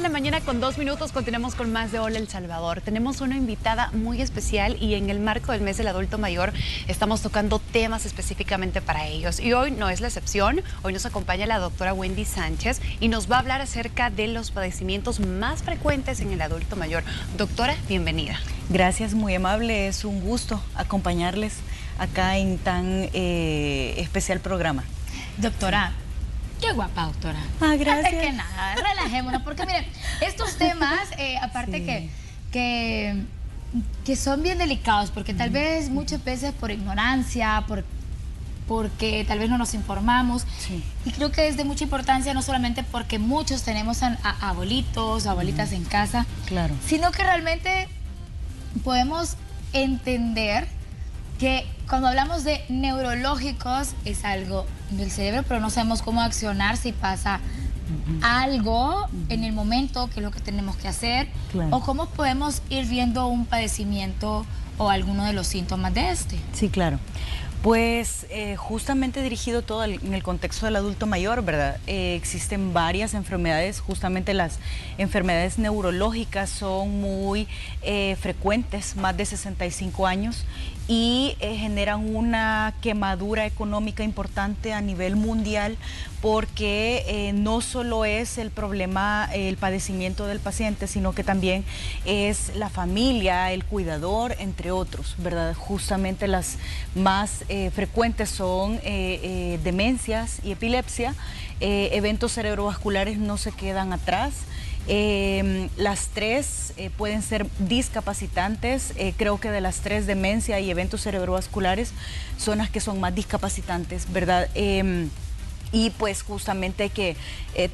de la mañana con 2 minutos, continuamos con más de Hola El Salvador. Tenemos una invitada muy especial y en el marco del mes del adulto mayor estamos tocando temas específicamente para ellos. Y hoy no es la excepción, hoy nos acompaña la doctora Wendy Sánchez y nos va a hablar acerca de los padecimientos más frecuentes en el adulto mayor. Doctora, bienvenida. Gracias, muy amable, es un gusto acompañarles acá en tan especial programa. Doctora, qué guapa, doctora. Ah, gracias. Antes que nada, relajémonos, porque miren, estos temas, aparte Sí. que son bien delicados, porque tal vez muchas veces por ignorancia, porque tal vez no nos informamos, Sí. y creo que es de mucha importancia, no solamente porque muchos tenemos a abuelitos, abuelitas en casa, Claro. sino que realmente podemos entender que cuando hablamos de neurológicos es algo del cerebro, pero no sabemos cómo accionar si pasa algo en el momento, que es lo que tenemos que hacer, Claro. o cómo podemos ir viendo un padecimiento o alguno de los síntomas de este. Sí, claro. Pues justamente dirigido todo en el contexto del adulto mayor, ¿verdad? Existen varias enfermedades, justamente las enfermedades neurológicas son muy frecuentes, más de 65 años, y generan una quemadura económica importante a nivel mundial porque no solo es el problema, el padecimiento del paciente, sino que también es la familia, el cuidador, entre otros, ¿verdad? Justamente las más frecuentes son demencias y epilepsia. Eventos cerebrovasculares no se quedan atrás. Las tres pueden ser discapacitantes. Creo que de las tres, demencia y eventos cerebrovasculares son las que son más discapacitantes, ¿verdad? Y pues justamente hay que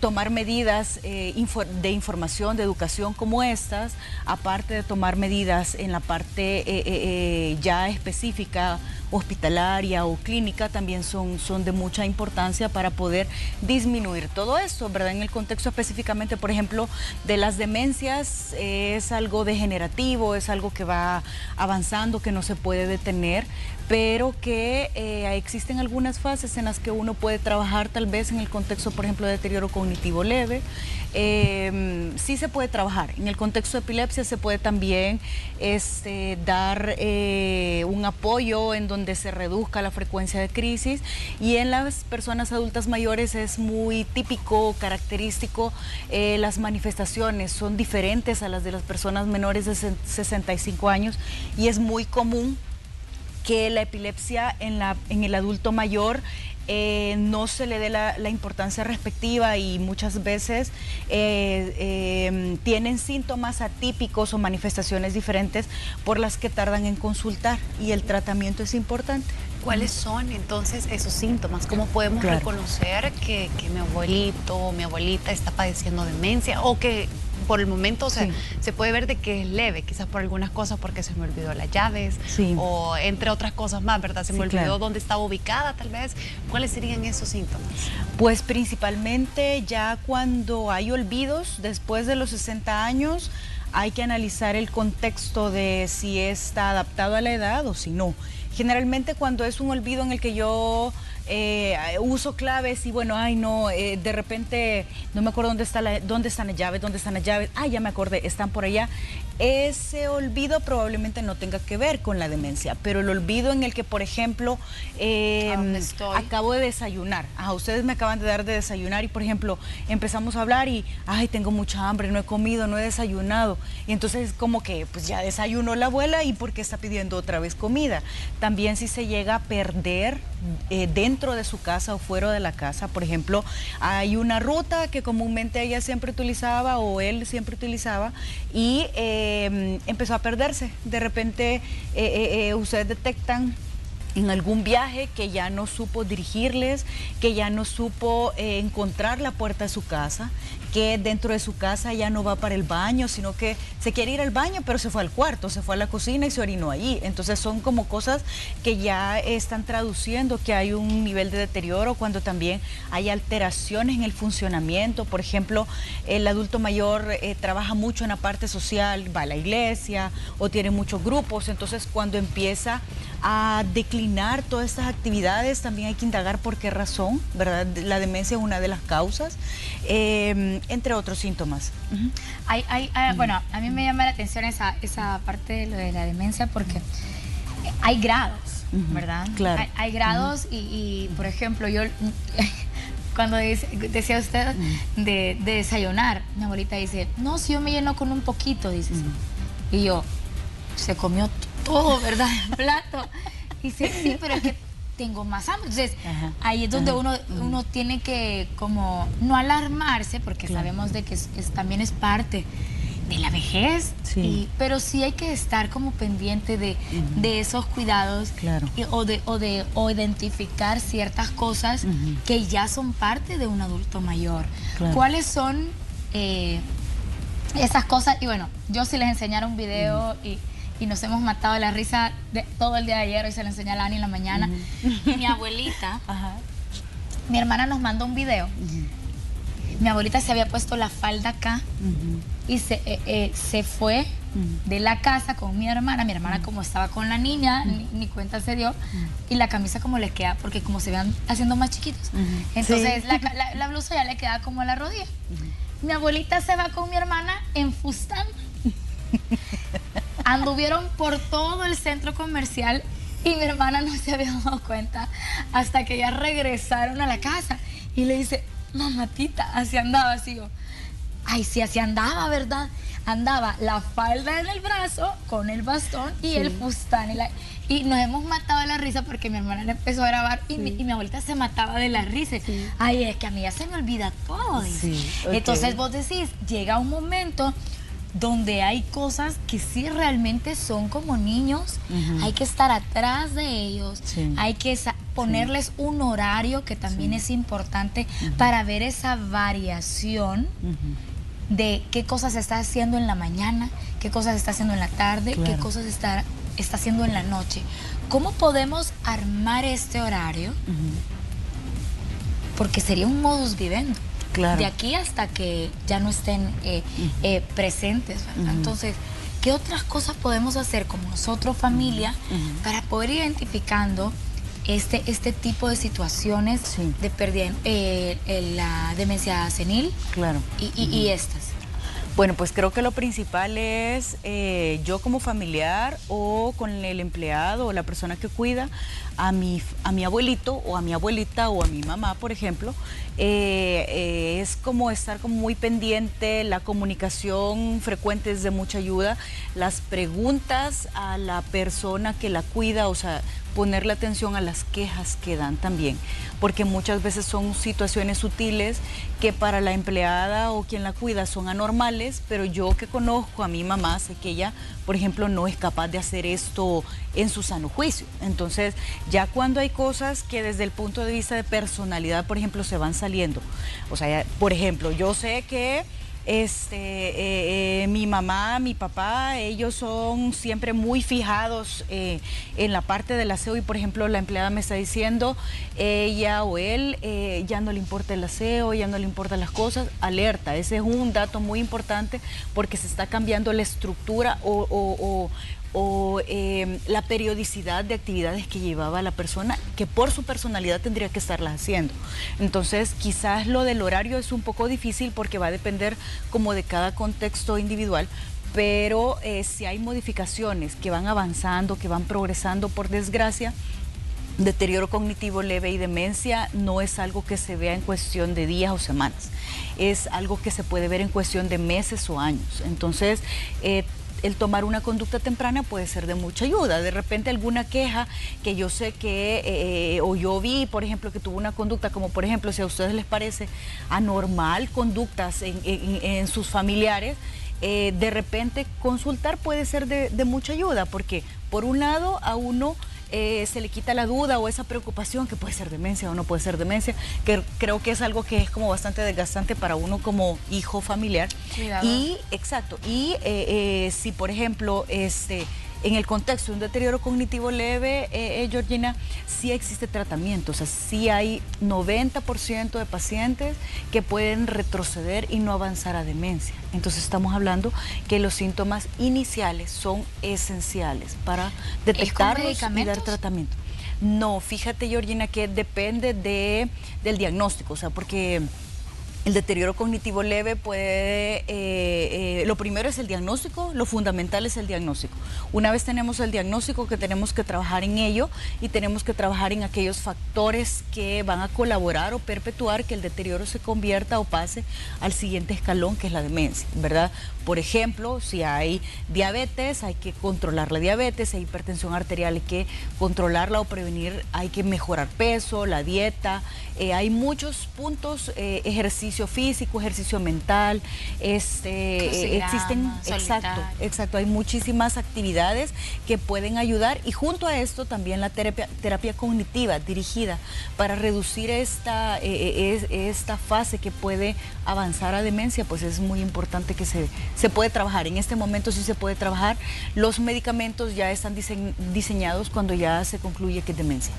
tomar medidas de información, de educación como estas, aparte de tomar medidas en la parte ya específica, hospitalaria o clínica, también son de mucha importancia para poder disminuir todo esto, ¿verdad? En el contexto específicamente, por ejemplo, de las demencias, es algo degenerativo, es algo que va avanzando, que no se puede detener, pero que existen algunas fases en las que uno puede trabajar tal vez en el contexto, por ejemplo, de deterioro cognitivo leve. Sí se puede trabajar. En el contexto de epilepsia se puede también dar un apoyo en donde se reduzca la frecuencia de crisis, y en las personas adultas mayores es muy típico, característico, las manifestaciones son diferentes a las de las personas menores de 65 años, y es muy común que la epilepsia en el adulto mayor no se le dé la importancia respectiva, y muchas veces tienen síntomas atípicos o manifestaciones diferentes por las que tardan en consultar, y el tratamiento es importante. ¿Cuáles son entonces esos síntomas? ¿Cómo podemos Claro. reconocer que mi abuelito o mi abuelita está padeciendo demencia, o que por el momento, o sea, Sí. se puede ver de que es leve, quizás por algunas cosas, porque se me olvidó las llaves, Sí. o entre otras cosas más, ¿verdad? Se me Sí, olvidó claro. dónde estaba ubicada, tal vez. ¿Cuáles serían esos síntomas? Pues principalmente ya cuando hay olvidos después de los 60 años, hay que analizar el contexto de si está adaptado a la edad o si no. Generalmente cuando es un olvido en el que yo uso claves y bueno, ay no, de repente no me acuerdo dónde están las llaves, ay ya me acordé, están por allá. Ese olvido probablemente no tenga que ver con la demencia, pero el olvido en el que, por ejemplo, ¿Dónde estoy? acabo de desayunar, ustedes me acaban de dar de desayunar y, por ejemplo, empezamos a hablar y, ay, tengo mucha hambre, no he comido, no he desayunado, y entonces como que, pues ya desayunó la abuela y ¿por qué está pidiendo otra vez comida? También si se llega a perder dentro de su casa o fuera de la casa, por ejemplo, hay una ruta que comúnmente ella siempre utilizaba o él siempre utilizaba y empezó a perderse. De repente ustedes detectan en algún viaje que ya no supo dirigirles, que ya no supo encontrar la puerta de su casa, que dentro de su casa ya no va para el baño, sino que se quiere ir al baño, pero se fue al cuarto, se fue a la cocina y se orinó allí. Entonces son como cosas que ya están traduciendo que hay un nivel de deterioro, cuando también hay alteraciones en el funcionamiento. Por ejemplo, el adulto mayor trabaja mucho en la parte social, va a la iglesia o tiene muchos grupos, entonces cuando empieza a declinar eliminar todas estas actividades, también hay que indagar por qué razón, ¿verdad? La demencia es una de las causas, entre otros síntomas. Bueno, a mí me llama la atención esa parte de lo de la demencia porque hay grados, ¿verdad? Claro. Hay grados y, por ejemplo, yo... Cuando decía usted de desayunar, mi abuelita dice, no, si yo me lleno con un poquito, dice. Y yo, se comió todo, ¿verdad? El plato. Y dice, sí, pero es que tengo más hambre. Entonces, ahí es donde uno tiene que como no alarmarse, porque sabemos de que también es parte de la vejez, pero sí hay que estar como pendiente de esos cuidados o identificar ciertas cosas que ya son parte de un adulto mayor. ¿Cuáles son esas cosas? Y bueno, yo sí les enseñara un video y nos hemos matado de la risa todo el día de ayer, hoy se lo enseñé a Lani en la mañana. Mi abuelita, mi hermana nos mandó un video. Mi abuelita se había puesto la falda acá y se fue de la casa con mi hermana como estaba con la niña, ni cuenta se dio, y la camisa como le queda, porque como se vean haciendo más chiquitos, entonces la blusa ya le queda como a la rodilla. Mi abuelita se va con mi hermana en fustán. Anduvieron por todo el centro comercial y mi hermana no se había dado cuenta hasta que ya regresaron a la casa y le dice, mamatita, así andaba, así yo. Ay, sí, así andaba, ¿verdad? Andaba la falda en el brazo con el bastón y el fustán. Y nos hemos matado de la risa porque mi hermana le empezó a grabar y mi abuelita se mataba de la risa. Ay, es que a mí ya se me olvida todo. Entonces vos decís, llega un momento donde hay cosas que sí realmente son como niños, hay que estar atrás de ellos, hay que ponerles un horario que también es importante para ver esa variación de qué cosas se está haciendo en la mañana, qué cosas se está haciendo en la tarde, qué cosas está haciendo en la noche. ¿Cómo podemos armar este horario? Porque sería un modus vivendi. De aquí hasta que ya no estén presentes, ¿verdad? Entonces, ¿qué otras cosas podemos hacer como nosotros, familia, para poder ir identificando este tipo de situaciones de pérdida, la demencia senil y estas? Bueno, pues creo que lo principal es yo como familiar o con el empleado o la persona que cuida a mi abuelito o a mi abuelita o a mi mamá, por ejemplo, es como estar como muy pendiente, la comunicación frecuente es de mucha ayuda, las preguntas a la persona que la cuida, o sea, ponerle atención a las quejas que dan también, porque muchas veces son situaciones sutiles que para la empleada o quien la cuida son anormales, pero yo que conozco a mi mamá sé que ella, por ejemplo, no es capaz de hacer esto en su sano juicio. Entonces, ya cuando hay cosas que desde el punto de vista de personalidad, por ejemplo, se van saliendo, o sea, por ejemplo, yo sé que mi mamá, mi papá, ellos son siempre muy fijados en la parte del aseo y, por ejemplo, la empleada me está diciendo, ella o él, ya no le importa el aseo, ya no le importan las cosas, alerta, ese es un dato muy importante porque se está cambiando la estructura o la periodicidad de actividades que llevaba la persona, que por su personalidad tendría que estarlas haciendo. Entonces, quizás lo del horario es un poco difícil porque va a depender como de cada contexto individual, pero si hay modificaciones que van avanzando, que van progresando, por desgracia, deterioro cognitivo leve y demencia no es algo que se vea en cuestión de días o semanas, es algo que se puede ver en cuestión de meses o años. Entonces, el tomar una conducta temprana puede ser de mucha ayuda. De repente alguna queja que yo sé que, o yo vi, por ejemplo, que tuvo una conducta, como por ejemplo, si a ustedes les parece anormal conductas en sus familiares, de repente consultar puede ser de mucha ayuda, porque por un lado a uno se le quita la duda o esa preocupación que puede ser demencia o no puede ser demencia, que creo que es algo que es como bastante desgastante para uno como hijo familiar. Y exacto, y si por ejemplo en el contexto de un deterioro cognitivo leve, Georgina, sí existe tratamiento, o sea, sí hay 90% de pacientes que pueden retroceder y no avanzar a demencia. Entonces estamos hablando que los síntomas iniciales son esenciales para detectarlos y dar tratamiento. No, fíjate, Georgina, que depende del diagnóstico, o sea, porque el deterioro cognitivo leve puede, lo primero es el diagnóstico, lo fundamental es el diagnóstico. Una vez tenemos el diagnóstico, que tenemos que trabajar en ello y tenemos que trabajar en aquellos factores que van a colaborar o perpetuar que el deterioro se convierta o pase al siguiente escalón, que es la demencia, ¿verdad? Por ejemplo, si hay diabetes, hay que controlar la diabetes, si hay hipertensión arterial, hay que controlarla o prevenir, hay que mejorar peso, la dieta, hay muchos puntos, ejercicio físico, ejercicio mental, existen, exacto, hay muchísimas actividades que pueden ayudar, y junto a esto también la terapia cognitiva dirigida para reducir esta fase que puede avanzar a demencia, pues es muy importante que se puede trabajar. En este momento sí se puede trabajar. Los medicamentos ya están diseñados cuando ya se concluye que es demencia.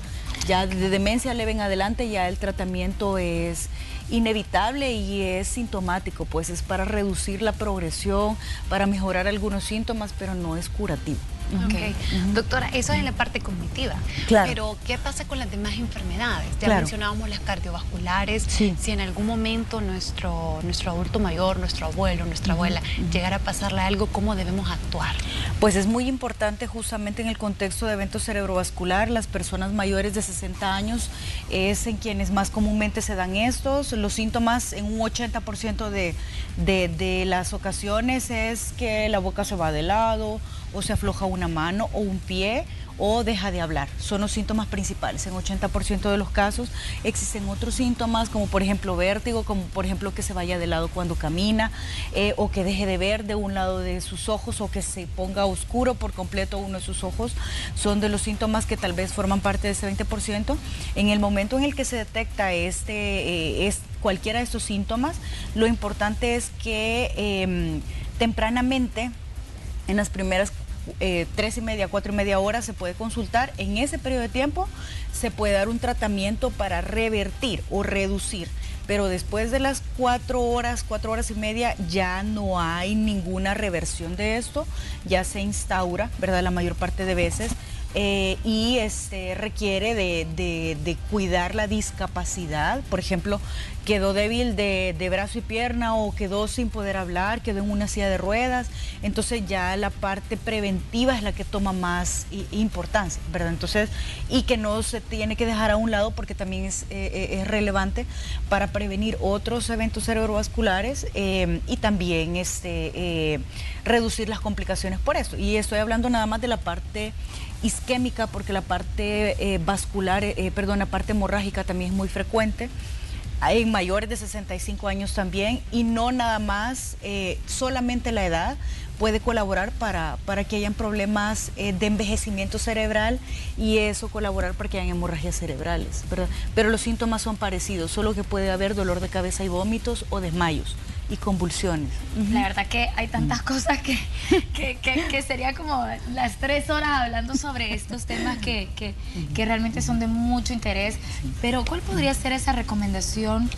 Ya de demencia leve en adelante ya el tratamiento es inevitable y es sintomático, pues es para reducir la progresión, para mejorar algunos síntomas, pero no es curativo. Okay. Doctora, eso es en la parte cognitiva. Claro. Pero, ¿qué pasa con las demás enfermedades? Ya claro. mencionábamos las cardiovasculares. Sí. Si en algún momento nuestro adulto mayor, nuestro abuelo, nuestra abuela, llegara a pasarle algo, ¿cómo debemos actuar? Pues es muy importante justamente en el contexto de evento cerebrovascular, las personas mayores de 60 años es en quienes más comúnmente se dan estos. Los síntomas en un 80% de las ocasiones es que la boca se va de lado, o se afloja una mano o un pie, o deja de hablar. Son los síntomas principales. En 80% de los casos existen otros síntomas, como por ejemplo vértigo, como por ejemplo que se vaya de lado cuando camina, o que deje de ver de un lado de sus ojos, o que se ponga oscuro por completo uno de sus ojos. Son de los síntomas que tal vez forman parte de ese 20%. En el momento en el que se detecta cualquiera de estos síntomas, lo importante es que tempranamente, en las primeras 3:30, 4:30 horas se puede consultar. En ese periodo de tiempo se puede dar un tratamiento para revertir o reducir, pero después de las 4 horas y media ya no hay ninguna reversión de esto, ya se instaura, ¿verdad? La mayor parte de veces. Y requiere de cuidar la discapacidad. Por ejemplo, quedó débil de brazo y pierna, o quedó sin poder hablar, quedó en una silla de ruedas, entonces ya la parte preventiva es la que toma más importancia, ¿verdad? Entonces, y que no se tiene que dejar a un lado, porque también es relevante para prevenir otros eventos cerebrovasculares, y también reducir las complicaciones por esto. Y estoy hablando nada más de la parte isquémica, porque la parte vascular, la parte hemorrágica también es muy frecuente en mayores de 65 años también, y no nada más, solamente la edad puede colaborar para que hayan problemas de envejecimiento cerebral, y eso colaborar para que hayan hemorragias cerebrales, ¿verdad? Pero los síntomas son parecidos, solo que puede haber dolor de cabeza y vómitos, o desmayos y convulsiones. La verdad que hay tantas cosas que sería como las 3 horas hablando sobre estos temas que realmente son de mucho interés. Pero ¿cuál podría ser esa recomendación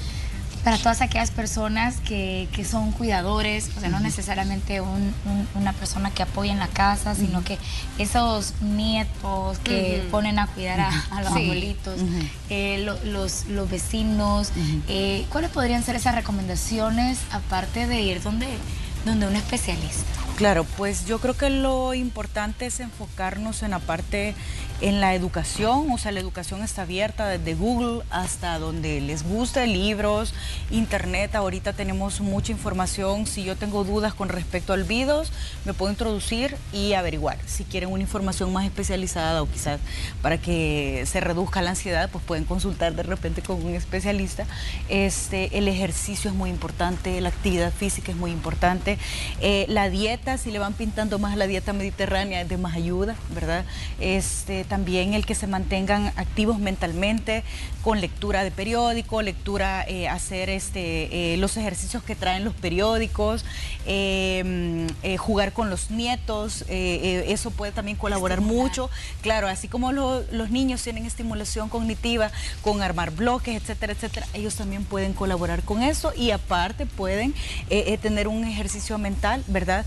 para todas aquellas personas que son cuidadores? O sea, no necesariamente una persona que apoya en la casa, sino que esos nietos que ponen a cuidar a los abuelitos, los vecinos. ¿Cuáles podrían ser esas recomendaciones, aparte de ir donde un especialista? Claro, pues yo creo que lo importante es enfocarnos en la parte, en la educación. O sea, la educación está abierta desde Google hasta donde les guste, libros, internet. Ahorita tenemos mucha información. Si yo tengo dudas con respecto a olvidos, me puedo introducir y averiguar. Si quieren una información más especializada, o quizás para que se reduzca la ansiedad, pues pueden consultar de repente con un especialista. El ejercicio es muy importante, la actividad física es muy importante, la dieta, si le van pintando más a la dieta mediterránea, es de más ayuda, ¿verdad? También el que se mantengan activos mentalmente, con lectura de periódico, hacer los ejercicios que traen los periódicos, jugar con los nietos, eso puede también colaborar mucho. Claro, así como los niños tienen estimulación cognitiva con armar bloques, etcétera, etcétera, ellos también pueden colaborar con eso, y aparte pueden tener un ejercicio ejercicio mental, ¿verdad?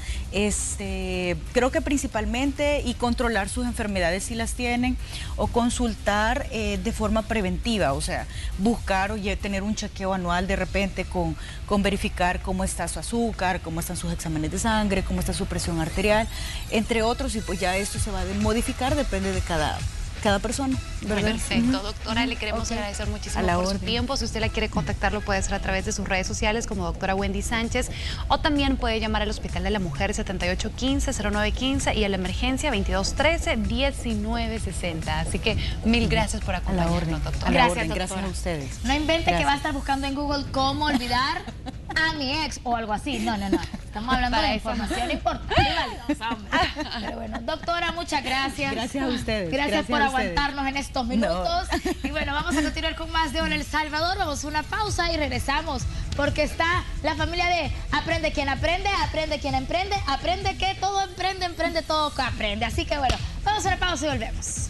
Creo que principalmente y controlar sus enfermedades si las tienen, o consultar de forma preventiva, o sea, buscar o tener un chequeo anual de repente con verificar cómo está su azúcar, cómo están sus exámenes de sangre, cómo está su presión arterial, entre otros, y pues ya esto se va a modificar, depende de cada persona, ¿verdad? Perfecto, doctora, le queremos agradecer muchísimo por su tiempo. Si usted la quiere contactar, lo puede hacer a través de sus redes sociales como doctora Wendy Sánchez, o también puede llamar al Hospital de la Mujer 7815-0915 y a la emergencia 2213-1960. Así que mil gracias por acompañarnos, doctora. Gracias, doctora. Gracias a ustedes. No invente que va a estar buscando en Google cómo olvidar a mi ex o algo así. No. Estamos hablando de información importante y valiosa, hombre. Pero bueno, doctora, muchas gracias. Gracias a ustedes. Gracias por aguantarnos en estos minutos. No. Y bueno, vamos a continuar con más de Hola El Salvador. Vamos a una pausa y regresamos, porque está la familia de Aprende quien aprende, aprende quien emprende, aprende que todo emprende, emprende todo que aprende. Así que bueno, vamos a una pausa y volvemos.